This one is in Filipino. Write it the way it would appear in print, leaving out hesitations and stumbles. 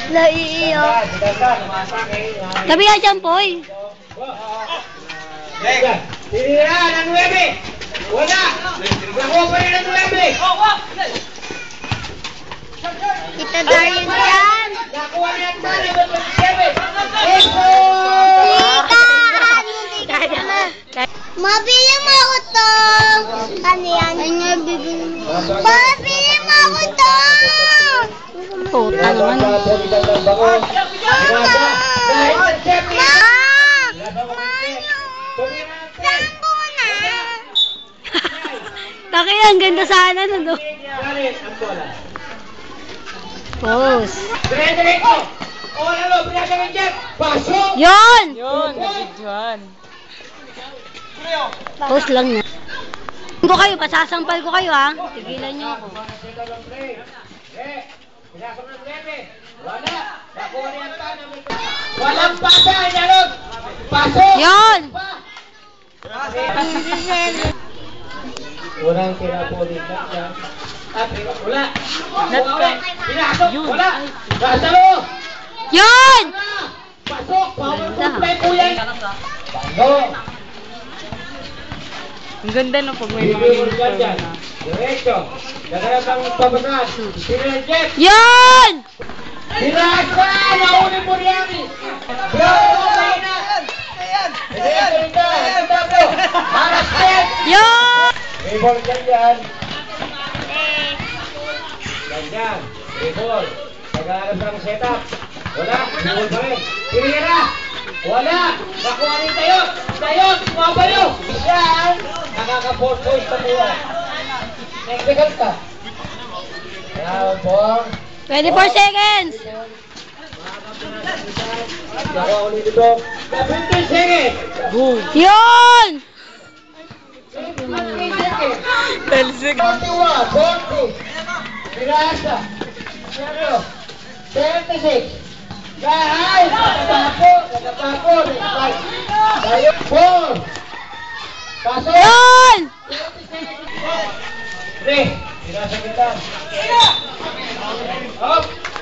Naiiyak. Tabi ka dyan, Poy. Tira ng 9. Wala. Nakuha pa rin ng 9. Kita Dario dyan. Nakuha rin ng 7. Mabili mo ako to. Ano yan? Mabili mo ako to. Puta naman. Taki, ang ganda sana na do. Pose. Yun! Yun, nabidyohan. Pose lang na. Ko kayo, pasasampal ko kayo ha. Tigilan nyo ako. Walang pasa, inalog! Pasok! Yun! Unang tinapulit na siya. Wala! Pinasok! Yun. Wala! Nasa loob! Yun! Pasok! Power completo yan! Bando! Ang ganda no pag may mga uniform na. Diretso! Naganap ang pabasad! Sinarjet! Yun! Sinasa! Nauli mo riyan! Bravo! Kaina! Diretso! Harasket! Yun! May ball dyan dyan! Dyan! May ball! Naghahanap ng setup! Wala! May ball pa rin! Tinira! Wala! Nakuha rin tayo! Tayo! Mabayo! Yan! Nakaka-4 points na po. Nagbigal ka. Bravo po. 24 seconds! Nakuha ulit ito. 15 seconds! Boom! Yun! 15 seconds! 10 seconds. 41, 40. Pirasa. 76. Kahay! Nagatapo! Nagatapo! Tayo! 4! Pasok! Yun! 3! Pirasa kita! Up!